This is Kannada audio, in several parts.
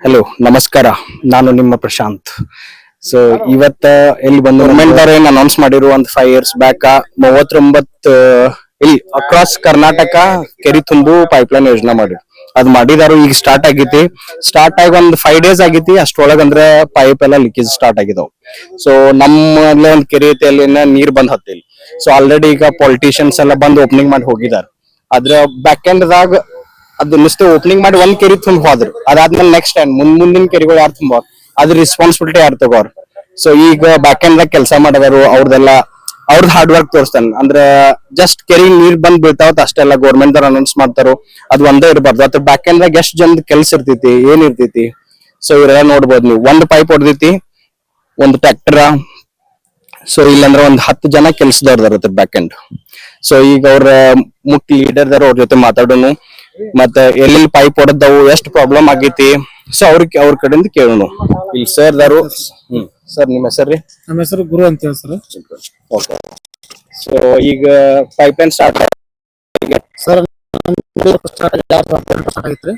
ಹಲೋ ನಮಸ್ಕಾರ, ನಾನು ನಿಮ್ಮ ಪ್ರಶಾಂತ್. ಸೊ ಇವತ್ತ ಇಲ್ಲಿ ಬಂದು ಗವರ್ಮೆಂಟ್ ದವ್ರ ಏನ್ ಅನೌನ್ಸ್ ಮಾಡಿರು ಒಂದು 5 years ಬ್ಯಾಕ್ 39 ಇಲ್ಲಿ ಅಕ್ರಾಸ್ ಕರ್ನಾಟಕ ಕೆರಿ ತುಂಬು ಪೈಪ್ಲೈನ್ ಯೋಜನಾ ಮಾಡಿ ಅದ್ ಮಾಡಿದಾರು. ಈಗ ಸ್ಟಾರ್ಟ್ ಆಗೈತಿ. ಸ್ಟಾರ್ಟ್ ಆಗಿ ಒಂದು 5 days ಆಗೈತಿ. ಅಷ್ಟ್ರೊಳಗ ಅಂದ್ರೆ ಪೈಪ್ ಎಲ್ಲ ಲೀಕೇಜ್ ಸ್ಟಾರ್ಟ್ ಆಗಿದಾವ್. ಸೊ ನಮ್ಮಲ್ಲೇ ಒಂದ್ ಕೆರೆ ಐತಿ, ಅಲ್ಲಿ ನೀರ್ ಬಂದ್ ಹತ್ತಿಲ್ಲ. ಸೊ ಆಲ್ರೆಡಿ ಈಗ ಪೊಲಿಟಿಷಿಯನ್ಸ್ ಎಲ್ಲ ಬಂದ್ ಓಪನಿಂಗ್ ಮಾಡಿ ಹೋಗಿದಾರ. ಅದ್ರ ಬ್ಯಾಕ್ ಎಂಡ್ ದಾಗ ಅದು ನುಸ್ತೆ ಓಪನಿಂಗ್ ಮಾಡಿ ಒಂದ್ ಕೆರಿ ತುಂಬ ಹೋದ್ರು. ಅದಾದ್ಮೇಲೆ ನೆಕ್ಸ್ಟ್ ಟೈಮ್ ಮುಂದಿನ ಕೆರಿಗಳು ಯಾರು ತುಂಬ ಅದ್ರ ರೆಸ್ಪಾನ್ಸಿಬಿಲಿಟಿ ಯಾರು ತಗೋರ್. ಸೊ ಈಗ ಬ್ಯಾಕ್ ಎಂಡ್ ದಾಗ ಕೆಲಸ ಮಾಡಿದಾರು. ಅವ್ರದ್ ಹಾರ್ಡ್ ವರ್ಕ್ ತೋರಿಸ್ತಾನ. ಅಂದ್ರ ಜಸ್ಟ್ ಕೆರಿ ನೀರ್ ಬಂದ್ ಬೀಳ್ತಾವತ್ ಅಷ್ಟೆಲ್ಲ ಗೌರ್ಮೆಂಟ್ ದವ್ರ ಅನೌನ್ಸ್ ಮಾಡ್ತಾರೋ ಅದು ಒಂದೇ ಇರಬಾರ್ದು. ಅದ್ರ ಬ್ಯಾಕ್ ಎಂಡ್ ದಾಗ ಎಷ್ಟ್ ಜನದ ಕೆಲ್ಸ ಇರ್ತೈತಿ, ಏನ್ ಇರ್ತೈತಿ. ಸೊ ಇವರೆಲ್ಲ ನೋಡ್ಬೋದು ನೀವು. ಒಂದ್ ಪೈಪ್ ಹೊಡೆದೈತಿ, ಒಂದು ಟ್ರ್ಯಾಕ್ಟರ್. ಸೊ ಇಲ್ಲಂದ್ರ ಒಂದ್ 10 ಜನ ಕೆಲ್ಸದವ್ರದಾರ ಅದ್ರ ಬ್ಯಾಕ್ ಎಂಡ್. ಸೊ ಈಗ ಅವ್ರ ಮುಖ್ಯ ಲೀಡರ್ ದಾರ ಅವ್ರ ಜೊತೆ ಮಾತಾಡೋನು, ಮತ್ತೆ ಎಲ್ಲೆಲ್ಲಿ ಪೈಪ್ ಹೊಡೆದವು, ಎಷ್ಟು ಪ್ರಾಬ್ಲಮ್ ಆಗೈತಿ. ಸೊ ಅವ್ರ ಕಡೆಯಿಂದ ಕೇಳೋಣ. ಇಲ್ಲಿ ಸರ್ ದಾರು. ಸರ್ ನಿಮ್ಮ ಹೆಸರು? ನಮ್ಮ ಹೆಸರು ಗುರು ಅಂತ ಹೇಳಿ ಸರ್. ಓಕೆ. ಸೊ ಈಗ pipe line start sir start ಆಗೈತ್ರಿ.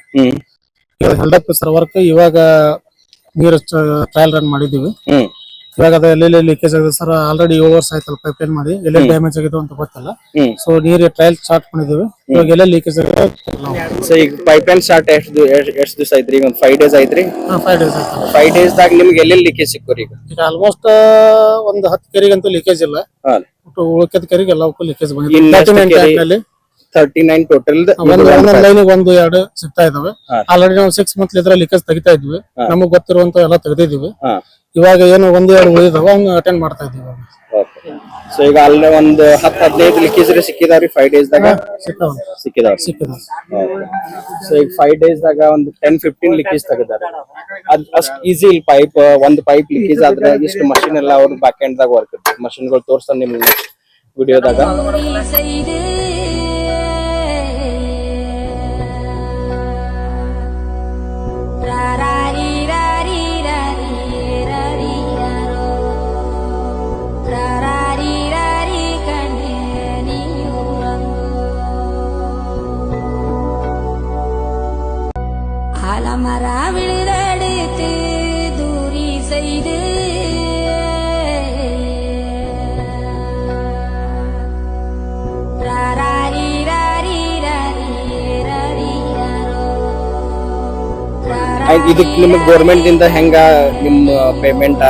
ಹೆಲ್ಡಪ್ ಸರ್ ವರ್ಕ್ ಇವಾಗ ನೀರು ಟ್ರಯಲ್ ರನ್ ಮಾಡಿದೀವಿ. ಇವಾಗ ಅದ ಎಲ್ಲೆಲ್ಲಿ ಲೀಕೇಜ್ ಆಗಿದೆ ಸರ್. ಆಲ್ರೆಡಿ 7 ವರ್ಷ ಆಯ್ತಲ್ಲ ಪೈಪ್ ಲೈನ್ ಮಾಡಿ. ಎಲ್ಲೆಲ್ಲಿ ಡ್ಯಾಮೇಜ್ ಆಗಿದೆ ಅಂತ ಗೊತ್ತಿಲ್ಲ. ಸೊ ನೀರು ಟ್ರಯಲ್ ಸ್ಟಾರ್ಟ್ ಮಾಡಿದೀವಿ. ಇವಾಗ ಎಲ್ಲ ಲೀಕೇಜ್ ಆಗಿದೆ. ಸೊ ಈಗ ಪೈಪ್ ಲೈನ್ ಸ್ಟಾರ್ಟ್ ಎಷ್ಟು ದಿವಸ ಐತ್ರಿ? ಈಗ ಒಂದು 5 days ಐತ್ರಿ. 5 days ಆಯ್ತು. 5 days ದಾಗ ನಿಮ್ಗೆ ಎಲ್ಲೆಲ್ಲಿ ಲೀಕೇಜ್ ಸಿಕ್ಕೋರಿ? ಈಗ ಆಲ್ಮೋಸ್ಟ್ ಒಂದು 10 ಕೆರೆಗಂತೂ ಲೀಕೇಜ್ ಇಲ್ಲ. ಉಳಿದ ಕೆರೆಗೆ ಎಲ್ಲವಕ್ಕೂ ಲೀಕೇಜ್ ಬಂದಿದೆ. 39 ಟೋಟಲ್. ಒಂದೊಂದ್ ಲೈನ್ 1-2 ಸಿಗ್ತಾ ಇದಾವೆ. ಆಲ್ರೆಡಿ ನಾವು 6 months ಇದ್ರ ಲೀಕೇಜ್ ತೆಗಿತಾ ಇದ್ವಿ. ನಮಗ್ ಗೊತ್ತಿರುವಂತ ಎಲ್ಲ ತೆಗೆದಿದ್ವಿ. ಇವಾಗ ಏನು 1-2 ಉಳಿದಾವ, ಅವ್ನ ಅಟೆಂಡ್ ಮಾಡ್ತಾ ಇದೀವಿ. ಸೊ ಈಗ ಅಲ್ಲೇ ಒಂದು 10-15 ಲೀಕೇಜ್ ಸಿಕ್ಕಿದಾವ್ರಿ 5 days ದಾಗ. ಸಿಕ್ಕಿದಾವ್ರಿ. ಸೊ ಈಗ 5 days ದಾಗ ಒಂದು 10-15 ಲೀಕೇಜ್ ತೆಗೆದಾರೆ. ಅದ್ ಅಷ್ಟ್ ಈಸಿ ಇಲ್ಲ. ಒಂದು ಪೈಪ್ ಲೀಕೇಜ್ ಆದ್ರೆ ಇಷ್ಟು ಮಷಿನ್ ಎಲ್ಲ ಅವ್ರ ಬ್ಯಾಕ್ ಎಂಡ್ ದಾಗ ವರ್ಕ್ ಇರ್ತದೆ. ಮಷಿನ್ಗಳು ತೋರ್ಸ್ತಾನೆ ನಿಮ್ಗೆ ವಿಡಿಯೋದಾಗ. மர விழுதடித்து தூரி செய்து ಇದಕ್ ನಿಮಗ್ ಗೌರ್ಮೆಂಟ್ ದಿಂದ ಹೆಂಗ ನಿಮ್ಮ ಪೇಮೆಂಟ್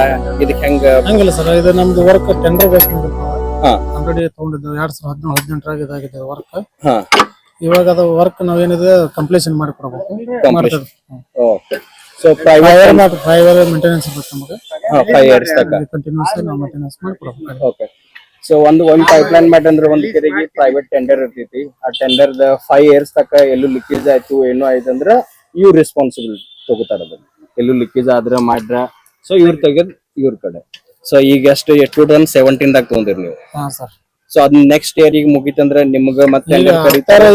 ಇದಕ್ ಹೆಂಗ? ಹಂಗಿಲ್ಲ ಸರ್, ಇದು ನಮ್ದು ವರ್ಕ್ ಟೆಂಡರ್ ಬೇಸ್ ಮೇಲೆ ಆಲ್ರೆಡಿ ತಗೊಂಡಿದ್ದು 2017-18ರಾಗ ಇದಾಗಿದೆ ವರ್ಕ್. ಇವಾಗ ಅದು ವರ್ಕ್ ನಾವೇನಿದೆ ಕಂಪ್ಲೀಷನ್ ಮಾಡಿ ಕೊಡಬೇಕು. ಸೊ ಪ್ರೈವೇಟ್ ಮೇಂಟೆನೆನ್ಸ್ ಇರುತ್ತೆ ನಮಗೆ. 5 years ತನಕ ಕಂಟಿನ್ಯೂಸ್ ನಾವು ಮೇಂಟೆನೆನ್ಸ್ ಮಾಡಿ ಕೊಡಬೇಕು. ಓಕೆ. ಸೊ ಒಂದು ಪೈಪ್ ಲೈನ್ ಮಾಡಿ ಅಂದ್ರೆ ಒಂದು ಕೆರೆಗೆ ಪ್ರೈವೇಟ್ ಟೆಂಡರ್ ಇರ್ತೈತಿ. ಆ ಟೆಂಡರ್ 5 years ತನಕ ಎಲ್ಲೂ ಲೀಕೇಜ್ ಆಯ್ತು ಏನೋ ಆಯ್ತು ಅಂದ್ರೆ ಇವ್ರು ರೆಸ್ಪಾನ್ಸಿಬಲ್ ತಗೋತಾರ. ಅದನ್ನ ಎಲ್ಲೂ ಲೀಕೇಜ್ ಆದ್ರ ಮಾಡ್ರ ಸೊ ಇವ್ರು ತೆಗೆದ್ ಇವ್ರ ಕಡೆ. ಸೊ ಈಗ ಎಷ್ಟು 2017 ದಾಗ ತಗೊಂಡಿರಿ ನೀವು? ಸರ್. ಸೊ ಅದ್ ನೆಕ್ಸ್ಟ್ ಇಯರ್ ಈಗ ಮುಗಿತಂದ್ರೆ ನಿಮ್ಗ ಮತ್ತೆ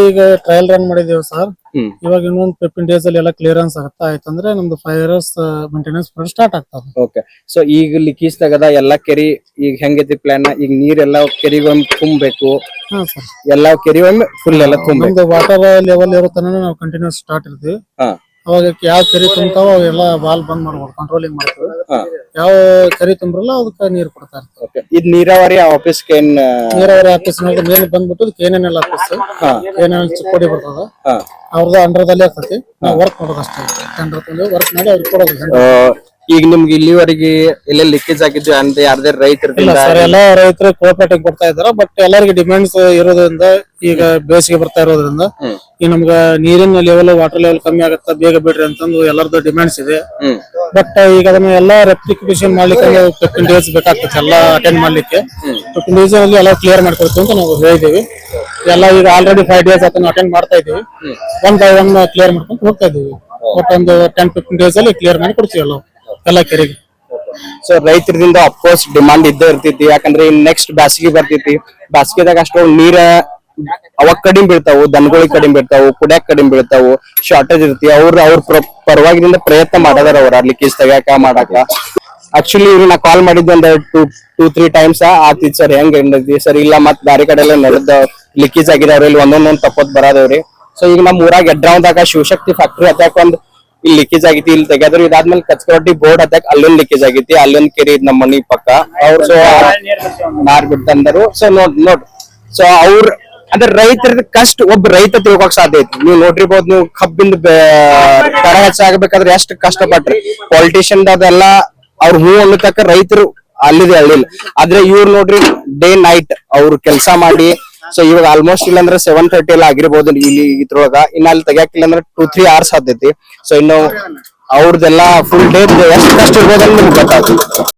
ಈಗ ಟ್ರಯಲ್ ರನ್ ಮಾಡಿದೇವ್ ಸರ್. ಇವಾಗ ಇನ್ನೊಂದು 15 days ಅಲ್ಲಿ ಎಲ್ಲ ಕ್ಲಿಯರೆನ್ಸ್ ಆಗುತ್ತಾ ಆಯ್ತಂದ್ರೆ ನಮ್ದು 5 years ಮೇಂಟೆನೆನ್ಸ್ ಸ್ಟಾರ್ಟ್ ಆಗ್ತದೆ. ಓಕೆ. ಸೊ ಈಗ ಲೀಕೇಜ್ ತಗದ ಎಲ್ಲಾ ಕೆರಿ ಈಗ ಹೆಂಗೈತಿ ಪ್ಲಾನ್? ಈಗ ನೀರೆಲ್ಲ ಕೆರಿಗೊಮ್ಮೆ ತುಂಬಬೇಕು. ಎಲ್ಲಾ ಕೆರಿಗೊಮ್ಮೆ ಫುಲ್ ಎಲ್ಲ ತುಂಬಬೇಕು. ವಾಟರ್ ಲೆವೆಲ್ ಇರೋ ತನಕ ನಾವು ಕಂಟಿನ್ಯೂಸ್ ಸ್ಟಾರ್ಟ್ ಇರ್ತೀವಿ. ಅವಾಗ ಯಾವ ಕೆರಿ ತುಂಬ್ತಾವ ಅವೆಲ್ಲ ಬಾಲ್ ಬಂದ್ ಮಾಡ್ಬೋದು, ಕಂಟ್ರೋಲಿಂಗ್ ಮಾಡ್ತೀವಿ. ಯಾವ ಕೆರಿ ತುಂಬ್ರಲ್ಲ ಅದಕ್ಕೆ ನೀರು ಕೊಡ್ತಾ ಇರ್ತೀವಿ. ಇದು ನೀರಾವರಿ ಆಫೀಸ್ ನೀರಾವರಿ ಆಫೀಸ್ ಮೇಲೆ ಬಂದ್ಬಿಟ್ಟು KNL ಆಫೀಸ್, KNL ಚಿಕ್ಕೋಡಿ ಬರ್ತದ. ಅವ್ರದ್ದು ಅಂಡರ್ದಲ್ಲಿ ಇರ್ತೈತಿ. ನಾವು ವರ್ಕ್ ಮಾಡೋದು ಅಷ್ಟೇ. ಟೆಂಡರ್ ತಂದು ವರ್ಕ್ ಮಾಡಿ ಅವ್ರಿಗೆ ಕೊಡೋದು. ಈಗ ನಿಮ್ಗೆ ಇಲ್ಲಿವರೆಗೆ ಎಲ್ಲ ಲೀಕೇಜ್ ಆಗಿದ್ದು ಅಂದ್ರೆ ಯಾರ್ದಾರ ರೈತರು ಎಲ್ಲಾ ರೈತರು ಕೋಆಪರೇಟಿವ್ ಕೊಡ್ತಾ ಇದಾರೆ. ಬಟ್ ಎಲ್ಲರಿಗೆ ಡಿಮ್ಯಾಂಡ್ಸ್ ಇರೋದ್ರಿಂದ, ಈಗ ಬೇಸಿಗೆ ಬರ್ತಾ ಇರೋದ್ರಿಂದ ಈ ನಮ್ಗ ನೀರಿನ ಲೆವೆಲ್, ವಾಟರ್ ಲೆವೆಲ್ ಕಮ್ಮಿ ಆಗತ್ತಾ, ಬೇಗ ಬಿಡ್ರಿ ಅಂತಂದು ಎಲ್ಲರದ್ದು ಡಿಮ್ಯಾಂಡ್ಸ್ ಇದೆ. ಬಟ್ ಈಗ ಅದನ್ನ ಎಲ್ಲಾ ರೆಕ್ಟಿಫಿಕೇಶನ್ ಮಾಡ್ಲಿಕ್ಕೆ 15 days ಬೇಕಾಗ್ತದೆ ಎಲ್ಲ ಅಟೆಂಡ್ ಮಾಡ್ಲಿಕ್ಕೆ. 15 days ಅಲ್ಲಿ ಎಲ್ಲ ಕ್ಲಿಯರ್ ಮಾಡ್ಕೊಡ್ತೀವಿ ಅಂತ ನಾವು ಹೇಳಿದೀವಿ. ಎಲ್ಲ ಈಗ ಆಲ್ರೆಡಿ 5 days ಅದನ್ನ ಅಟೆಂಡ್ ಮಾಡ್ತಾ ಇದೀವಿ. 1 by 1 ಕ್ಲಿಯರ್ ಮಾಡ್ಕೊಂಡು ಹೋಗ್ತಾ ಇದೀವಿ. ಒಟ್ಟು ಒಂದು 10-15 days ಅಲ್ಲಿ ಕ್ಲಿಯರ್ ಮಾಡಿ ಕೊಡ್ತೀವಿ ಎಲ್ಲ ಕೆರೆಗೆ. ಸೊ ರೈತರಿಂದ ಅಫ್ಕೋರ್ಸ್ ಡಿಮಾಂಡ್ ಇದ್ದೇ ಇರ್ತೈತಿ. ಯಾಕಂದ್ರೆ ಇನ್ ನೆಕ್ಸ್ಟ್ ಬ್ಯಾಸಿಗೆ ಬರ್ತೈತಿ. ಬ್ಯಾಸಿಗೆದಾಗ ಅಷ್ಟೊಂದು ನೀರ ಅವಾಗ ಕಡಿಮೆ ಬೀಳ್ತಾವು, ದನಗಳಿಗೆ ಕಡಿಮೆ ಬೀಳ್ತಾವು, ಕುಡಿಯಾಕ ಕಡಿಮೆ ಬೀಳ್ತಾವು, ಶಾರ್ಟೇಜ್ ಇರ್ತಿ. ಅವ್ರ ಪರವಾಗಿದಿಂದ ಪ್ರಯತ್ನ ಮಾಡದಾರ ಅವ್ರ ಲೀಕೇಜ್ ತೆಗ್ಯಾಕ ಮಾಡಾಕ. ಆಕ್ಚುಲಿ ನಾ ಕಾಲ್ ಮಾಡಿದ್ದೆ ಒಂದು 2-3 times ಆತಿತ್ ಸರ್. ಹೆಂಗ್ ಸರ್ ಇಲ್ಲ ಮತ್ ಬ್ಯಾರೆ ಕಡೆ ಎಲ್ಲ ನಡೆದ ಲೀಕೇಜ್ ಆಗಿದಾವ್ರಿ, ಇಲ್ಲಿ ಒಂದೊಂದೊಂದ್ ತಪ್ಪತ್ ಬರದವ್ರಿ. ಸೊ ಈಗ ನಮ್ ಊರಾಗ ಎಡ್ರಾವ್ದಾಗ ಶಿವಶಕ್ತಿ ಫ್ಯಾಕ್ಟ್ರಿ ಹತ್ತಾಕ ಒಂದ್ ಇಲ್ಲಿ ಲೀಕೇಜ್ ಆಗೈತಿ ಇಲ್ಲಿ ತೆಗೆದ್ರು ಇದಾದ್ಮೇಲೆ ಕಚ್ಕರೊಟ್ಟಿ ಬೋರ್ಡ್ ಹತ್ತಕ್ ಅಲ್ಲೊಂದ್ ಲೀಕೇಜ್ ಆಗೈತಿ ಅಲ್ಲೊಂದ್ ಕೆರೆ ಇದ್ ನಮ್ಮ ಮನಿ ಪಕ್ಕ ಅವ್ರು ಸೊ ನಾರ್ ಬಿಡ್ತಂದರು ಸೊ ನೋಡ್ ಸೊ ಅವ್ರ ಅಂದ್ರೆ ರೈತರ ಕಷ್ಟ ಒಬ್ಬ ರೈತ ತಿಳ್ಕೊಕ್ ಸಾಧ್ಯ ಐತಿ ನೀವು ನೋಡಿರ್ಬೋದು ನೀವು ಕಬ್ಬಿಂದ ದರ ಹೆಚ್ಚಾಗಬೇಕಾದ್ರೆ ಎಷ್ಟು ಕಷ್ಟಪಟ್ರಿ ಪಾಲಿಟಿಷಿಯನ್ ಅದೆಲ್ಲ ಅವ್ರ ಹೂ ಅನ್ನೋ ತಕ್ಕ ರೈತರು ಅಲ್ಲಿದೆ ಹಳ್ಳಿಲ್ಲ ಆದ್ರೆ ಇವ್ರು ನೋಡ್ರಿ ಡೇ ನೈಟ್ ಅವ್ರು ಕೆಲಸ ಮಾಡಿ ಸೊ ಇವಾಗ ಆಲ್ಮೋಸ್ಟ್ ಇಲ್ಲಾಂದ್ರೆ 7:30 ಎಲ್ಲ ಆಗಿರ್ಬೋದು ಇಲ್ಲಿ ಇದ್ರೊಳಗ ಇನ್ನ ಅಲ್ಲಿ ತೆಗಿಯಾಕಿಲ್ಲ ಅಂದ್ರೆ 2-3 hours ಆತೈತಿ ಸೊ ಇನ್ನು ಅವ್ರದೆಲ್ಲ ಫುಲ್ ಡೇ ಎಷ್ಟು ಕಷ್ಟ ಇರ್ಬೋದನ್ನ ನಿಮ್ಗೆ ಗೊತ್ತಾಗ್ತದೆ